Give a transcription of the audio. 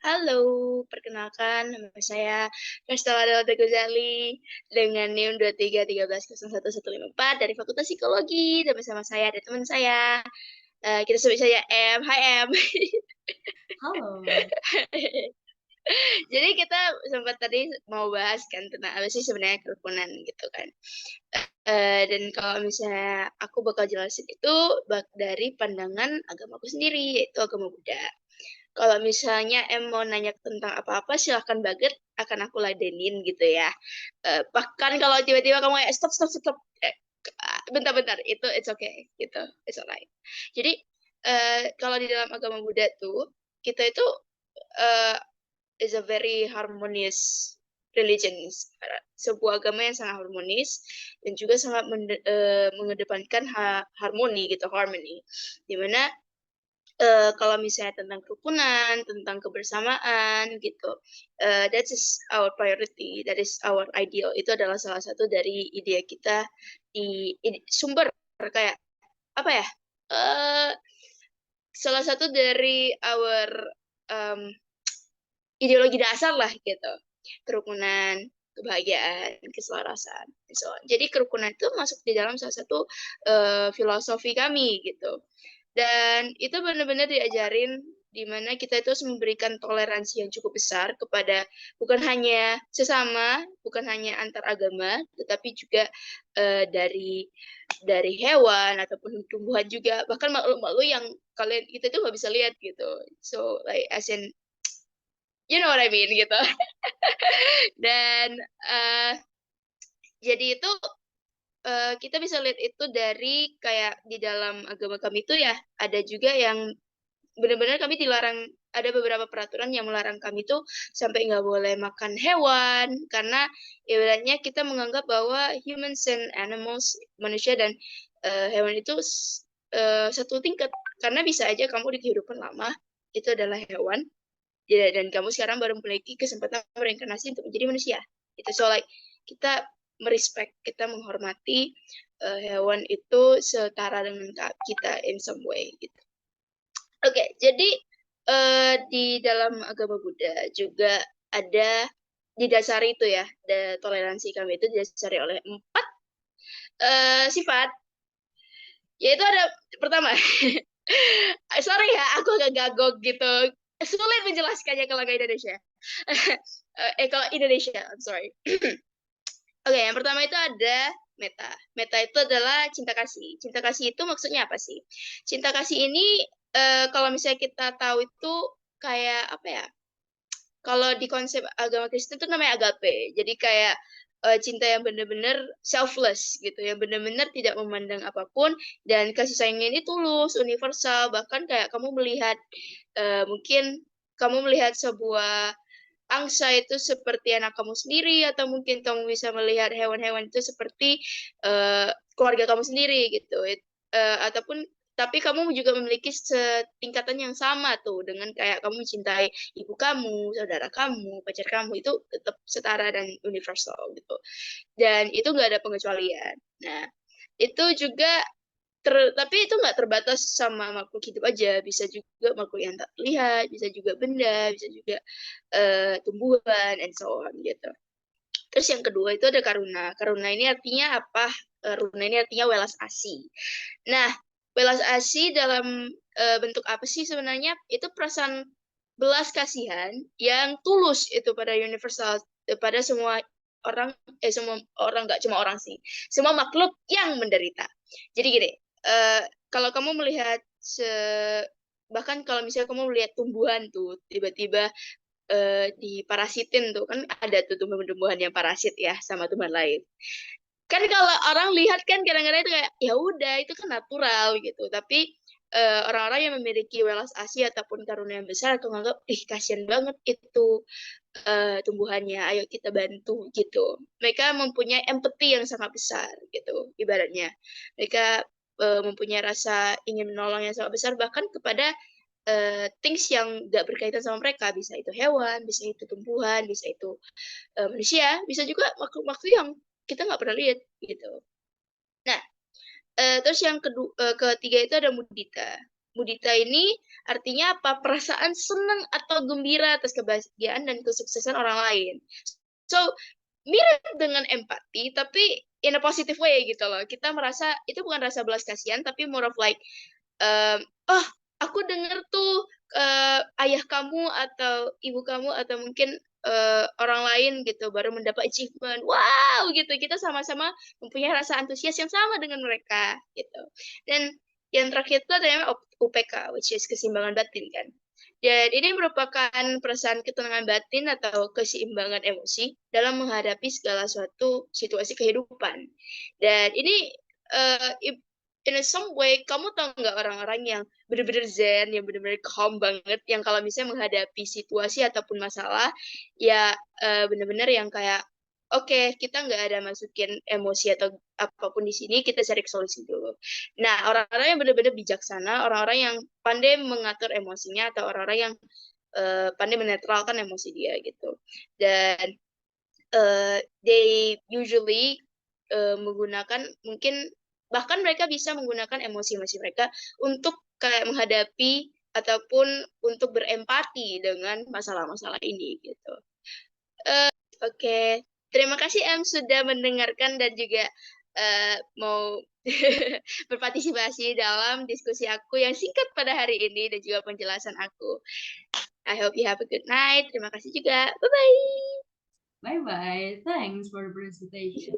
Halo, perkenalkan nama saya Kastala Delta Ghazali dengan NIM 2313011154 dari Fakultas Psikologi dan bersama saya ada teman saya. Kita sebut saja M. Hai M. Halo. Jadi kita sempat tadi mau bahas kan tentang apa sih sebenarnya kerukunan gitu kan. Dan kalau misalnya aku bakal jelasin itu dari pandangan agamaku sendiri, yaitu agama Buddha. Kalau misalnya mau nanya tentang apa-apa, silahkan banget akan aku ladenin gitu ya. Bahkan kalau tiba-tiba kamu kayak stop, stop, stop, bentar-bentar, itu it's okay, gitu, it's alright. Jadi kalau di dalam agama Buddha tuh, kita itu uh, is a very harmonious religion, sebuah agama yang sangat harmonis dan juga sangat mengedepankan harmoni gitu, harmony. Dimana kalau misalnya tentang kerukunan, tentang kebersamaan gitu, that is our priority, that is our ideal. Itu adalah salah satu dari ide kita di sumber kayak apa ya? Uh, Salah satu dari our um, ideologi dasar lah gitu, kerukunan, kebahagiaan, keselarasan, and so on. Jadi kerukunan itu masuk di dalam salah satu filosofi kami gitu. Dan itu benar-benar diajarin di mana kita itu harus memberikan toleransi yang cukup besar kepada bukan hanya sesama, bukan hanya antar agama, tetapi juga dari hewan ataupun tumbuhan juga, bahkan makhluk-makhluk yang kalian kita tuh nggak bisa lihat gitu. So like as in you know what I mean gitu. Dan uh, jadi itu kita bisa lihat itu dari kayak di dalam agama kami itu ya ada juga yang benar-benar kami dilarang, ada beberapa peraturan yang melarang kami tuh sampai nggak boleh makan hewan karena ibaratnya kita menganggap bahwa humans and animals, manusia dan hewan itu satu tingkat, karena bisa aja kamu di kehidupan lama itu adalah hewan ya, dan kamu sekarang baru memiliki kesempatan bereinkarnasi untuk menjadi manusia. Itu so like kita merespek, kita menghormati hewan itu setara dengan kita in some way gitu. Oke, jadi di dalam agama Buddha juga ada didasari itu ya, toleransi kami itu didasari oleh 4 sifat, yaitu ada pertama, sorry ya, aku agak gagok gitu, sulit menjelaskannya kalau nggak Indonesia. Kalau Indonesia, I'm sorry. Oke, yang pertama itu ada meta. Meta itu adalah cinta kasih. Cinta kasih itu maksudnya apa sih? Cinta kasih ini kalau misalnya kita tahu itu kayak apa ya? Kalau di konsep agama Kristen itu namanya agape. Jadi kayak cinta yang benar-benar selfless gitu, yang benar-benar tidak memandang apapun dan kasih sayangnya ini tulus, universal. Bahkan kayak kamu melihat mungkin kamu melihat sebuah angsa itu seperti anak kamu sendiri, atau mungkin kamu bisa melihat hewan-hewan itu seperti keluarga kamu sendiri gitu. Ataupun tapi kamu juga memiliki setingkatan yang sama tuh dengan kayak kamu mencintai ibu kamu, saudara kamu, pacar kamu, itu tetap setara dan universal gitu. Dan itu nggak ada pengecualian. Nah, itu juga tapi itu nggak terbatas sama makhluk hidup aja, bisa juga makhluk yang tak terlihat, bisa juga benda, bisa juga tumbuhan, and so on gitu. Terus yang kedua itu ada karuna. Karuna ini artinya apa? Runa ini artinya welas asih. Nah, welas asih dalam bentuk apa sih sebenarnya? Itu perasaan belas kasihan yang tulus itu pada universal, pada semua orang, semua orang, nggak cuma orang sih, semua makhluk yang menderita. Jadi gini, kalau kamu melihat bahkan kalau misalnya kamu melihat tumbuhan tuh tiba-tiba diparasitin tuh kan, ada tuh tumbuhan-tumbuhan yang parasit ya sama tumbuhan lain. Kan kalau orang lihat kan kadang-kadang itu kayak ya udah itu kan natural gitu, tapi orang-orang yang memiliki welas asih ataupun karunia yang besar atau nganggap ih kasihan banget itu tumbuhannya, ayo kita bantu gitu. Mereka mempunyai empati yang sangat besar gitu ibaratnya. Mereka mempunyai rasa ingin menolong yang sangat besar bahkan kepada things yang gak berkaitan sama mereka, bisa itu hewan, bisa itu tumbuhan, bisa itu manusia, bisa juga makhluk-makhluk yang kita nggak pernah lihat gitu. Nah, terus yang ketiga itu ada mudita. mudita ini artinya apa? Perasaan senang atau gembira atas kebahagiaan dan kesuksesan orang lain. So, mirip dengan empati, tapi in a positive way gitu loh. Kita merasa itu bukan rasa belas kasihan, tapi more of like, oh, aku dengar tuh ayah kamu atau ibu kamu atau mungkin orang lain gitu baru mendapat achievement. Wow, gitu. Kita sama-sama mempunyai rasa antusias yang sama dengan mereka gitu. Dan yang terakhir itu adalah UPK, which is keseimbangan batin kan. Dan ini merupakan perasaan ketenangan batin atau keseimbangan emosi dalam menghadapi segala suatu situasi kehidupan. Dan ini in some way, kamu tahu nggak orang-orang yang benar-benar zen, yang benar-benar calm banget, yang kalau misalnya menghadapi situasi ataupun masalah, ya benar-benar yang kayak, oke, kita nggak ada masukin emosi atau apapun di sini, kita cari solusi dulu. Nah, orang-orang yang benar-benar bijaksana, orang-orang yang pandai mengatur emosinya, atau orang-orang yang pandai menetralkan emosi dia gitu. Dan they usually menggunakan mungkin bahkan mereka bisa menggunakan emosi-emosi mereka untuk kayak menghadapi ataupun untuk berempati dengan masalah-masalah ini gitu. Oke, terima kasih Em sudah mendengarkan dan juga mau berpartisipasi dalam diskusi aku yang singkat pada hari ini dan juga penjelasan aku. I hope you have a good night. Terima kasih juga. Bye-bye. Bye bye. Thanks for the presentation.